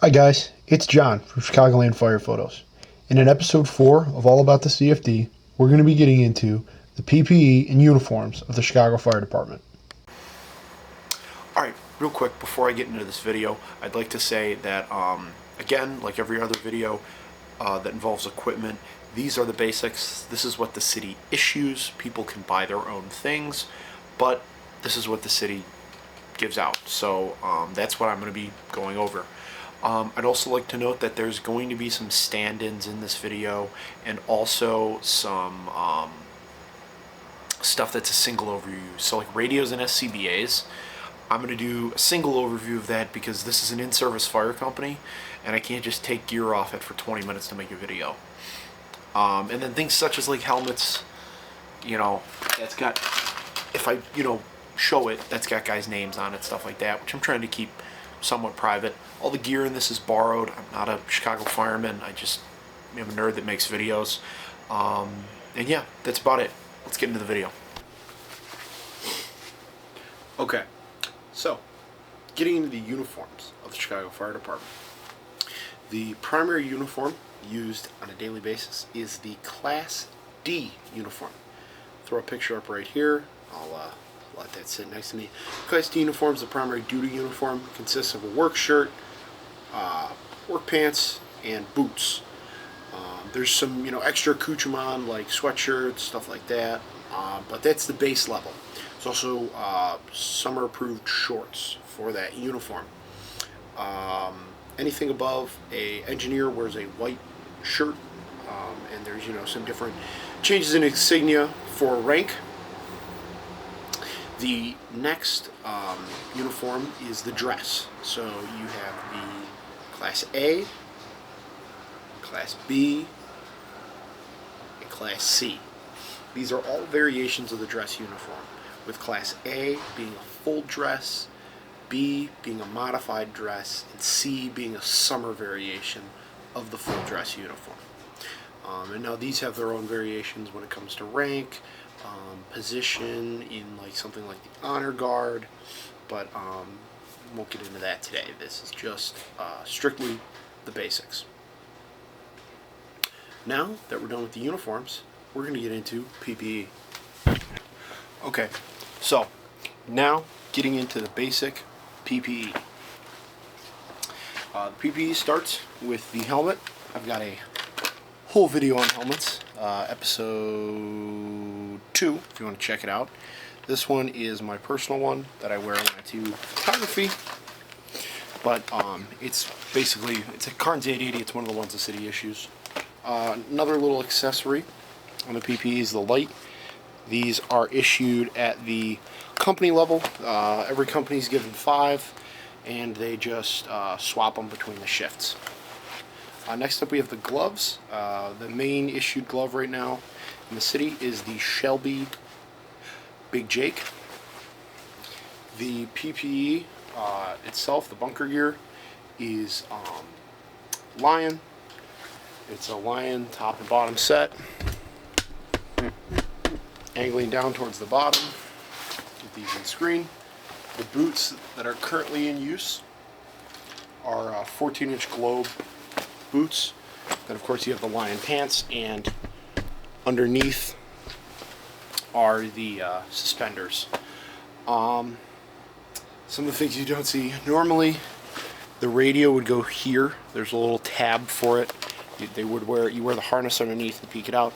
Hi guys, it's John from Chicagoland Fire Photos. And in episode 4 of All About the CFD, we're going to be getting into the PPE and uniforms of the Chicago Fire Department. Alright, real quick before I get into this video, I'd like to say that, again, like every other video that involves equipment, these are the basics. This is what the city issues. People can buy their own things, but this is what the city gives out. So that's what I'm going to be going over. I'd also like to note that there's going to be some stand-ins in this video and also some stuff that's a single overview. So like radios and SCBAs, I'm going to do a single overview of that because this is an in-service fire company and I can't just take gear off it for 20 minutes to make a video. And then things such as like helmets, that's got, if I, show it, that's got guys' names on it, stuff like that, which I'm trying to keep somewhat private. All the gear in this is borrowed. I'm not a Chicago fireman. I just am a nerd that makes videos. And yeah, that's about it. Let's get into the video. Okay, so getting into the uniforms of the Chicago Fire Department. The primary uniform used on a daily basis is the Class D uniform. Throw a picture up right here. I'll let that sit nice and neat. Class D uniform is the primary duty uniform. It consists of a work shirt, work pants, and boots. There's some extra accoutrement like sweatshirts, stuff like that, but that's the base level. There's also summer-approved shorts for that uniform. Anything above a engineer wears a white shirt, and there's some different changes in insignia for rank. The next uniform is the dress. So you have the Class A, Class B, and Class C. These are all variations of the dress uniform, with Class A being a full dress, B being a modified dress, and C being a summer variation of the full dress uniform. And now these have their own variations when it comes to rank, position in like something like the honor guard, but won't get into that today. This is just strictly the basics. Now that we're done with the uniforms, we're going to get into PPE. Okay, so now getting into the basic PPE. The PPE starts with the helmet. I've got a whole video on helmets, episode 2 if you want to check it out. This one is my personal one that I wear when I do photography, but it's a Carnes 880. It's one of the ones the city issues. Another little accessory on the PPE is the light. These are issued at the company level. Every company's given 5, and they just swap them between the shifts. Next up we have the gloves. The main issued glove right now in the city is the Shelby Big Jake. The PPE itself, the bunker gear, is Lion. It's a Lion top and bottom set, angling down towards the bottom. Get these in screen. The boots that are currently in use are 14-inch globe boots. Then of course you have the Lion pants, and underneath are the suspenders. Some of the things you don't see normally, the radio would go here. There's a little tab for it. You wear the harness underneath and peek it out.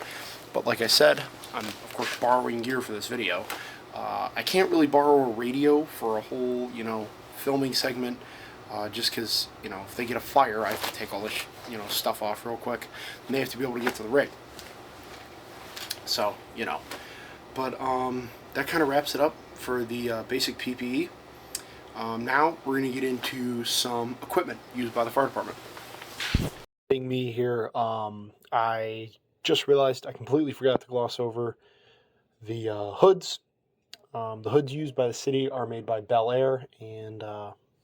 But like I said, I'm of course borrowing gear for this video. I can't really borrow a radio for a whole filming segment. Just because, if they get a fire, I have to take all this, stuff off real quick, and they have to be able to get to the rig. So, but that kind of wraps it up for the basic PPE. Now we're going to get into some equipment used by the fire department. Me here, I just realized I completely forgot to gloss over the hoods. The hoods used by the city are made by Bel Air, and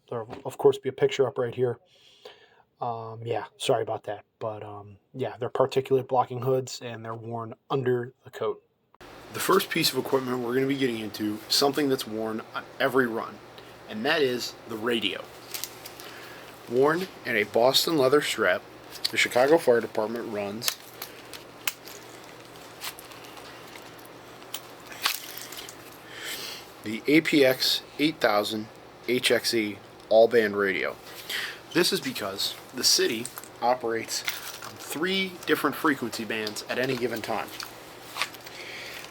there'll of course be a picture up right here. Yeah, sorry about that, but yeah, they're particulate blocking hoods and they're worn under the coat. The first piece of equipment we're going to be getting into is something that's worn on every run, and that is the radio. worn in a Boston leather strap. The Chicago Fire Department runs the APX 8000 HXE all-band radio. This is because the city operates on 3 different frequency bands at any given time.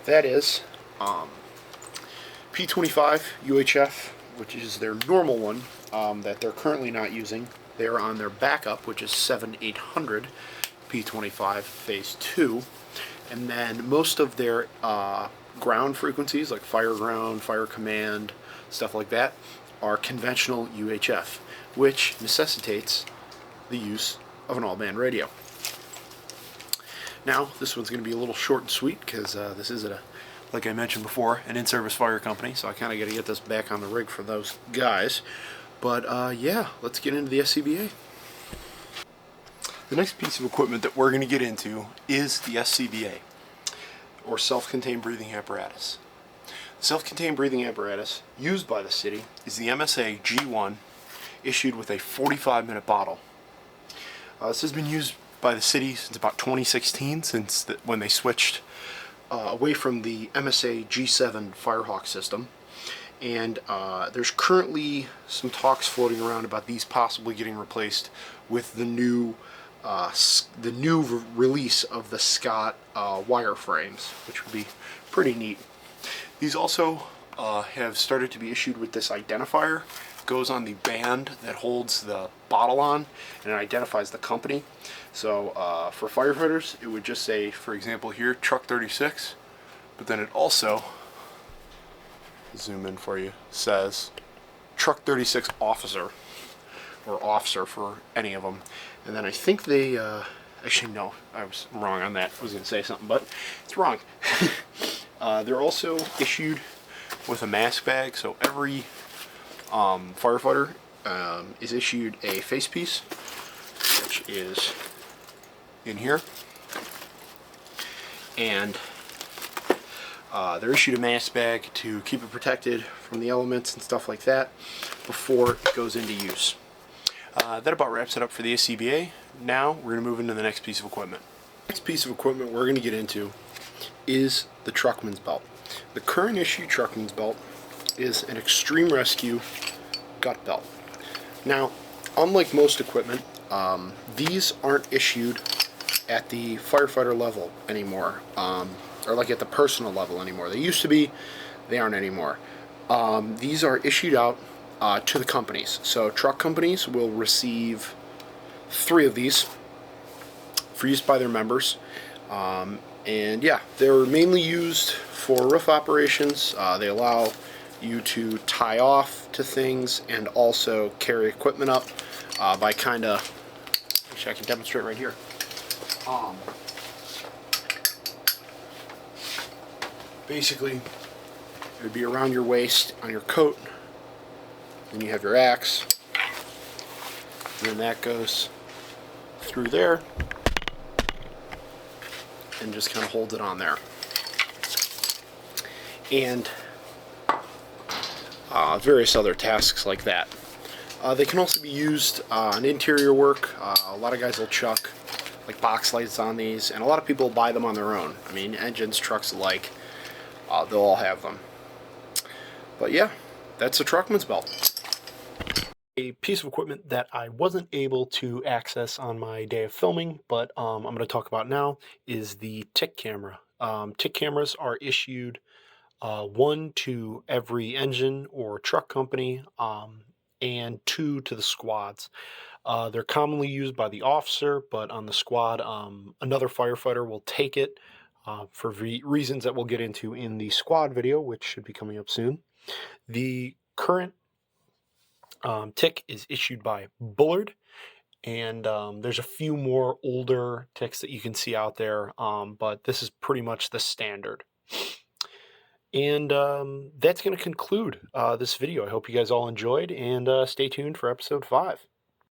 That is P25 UHF, which is their normal one that they're currently not using. They are on their backup, which is 7800 P25 Phase 2. And then most of their ground frequencies, like fire ground, fire command, stuff like that, are conventional UHF, which necessitates the use of an all-band radio. Now, this one's going to be a little short and sweet because this is, like I mentioned before, an in-service fire company, so I kind of got to get this back on the rig for those guys. But yeah, let's get into the SCBA. The next piece of equipment that we're going to get into is the SCBA, or self-contained breathing apparatus. The self-contained breathing apparatus used by the city is the MSA G1, issued with a 45-minute bottle. This has been used by the city since about 2016, when they switched away from the MSA G7 Firehawk system. And there's currently some talks floating around about these possibly getting replaced with the new release of the Scott wireframes, which would be pretty neat. These also have started to be issued with this identifier. It goes on the band that holds the bottle on, and it identifies the company. So for firefighters, it would just say, for example here, Truck 36, but then it also, zoom in for you, says Truck 36 Officer, or Officer for any of them. And then I think they, actually no, I was wrong on that. I was going to say something, but it's wrong. They're also issued with a mask bag, so every firefighter is issued a face piece, which is in here. And they're issued a mask bag to keep it protected from the elements and stuff like that before it goes into use. That about wraps it up for the SCBA. Now we're going to move into the next piece of equipment. The next piece of equipment we're going to get into is the Truckman's Belt. The current issue Truckman's Belt is an extreme rescue gut belt. Now, unlike most equipment, these aren't issued at the firefighter level anymore, or like at the personal level anymore. They used to be, they aren't anymore. These are issued out to the companies. So truck companies will receive 3 of these for use by their members. And yeah, they're mainly used for roof operations. They allow you to tie off to things and also carry equipment up by kind of, actually I can demonstrate right here. Basically, it would be around your waist on your coat. Then you have your axe, and then that goes through there and just kind of holds it on there. And various other tasks like that. They can also be used on interior work. A lot of guys will chuck like box lights on these, and a lot of people buy them on their own. I mean, engines, trucks alike, they'll all have them. But yeah, that's a Truckman's Belt. A piece of equipment that I wasn't able to access on my day of filming, but I'm going to talk about now, is the TIC camera. TIC cameras are issued 1 to every engine or truck company, and 2 to the squads. They're commonly used by the officer, but on the squad, another firefighter will take it for reasons that we'll get into in the squad video, which should be coming up soon. The current TIC is issued by Bullard, and there's a few more older TICs that you can see out there, but this is pretty much the standard. And that's going to conclude this video. I hope you guys all enjoyed, and stay tuned for episode 5.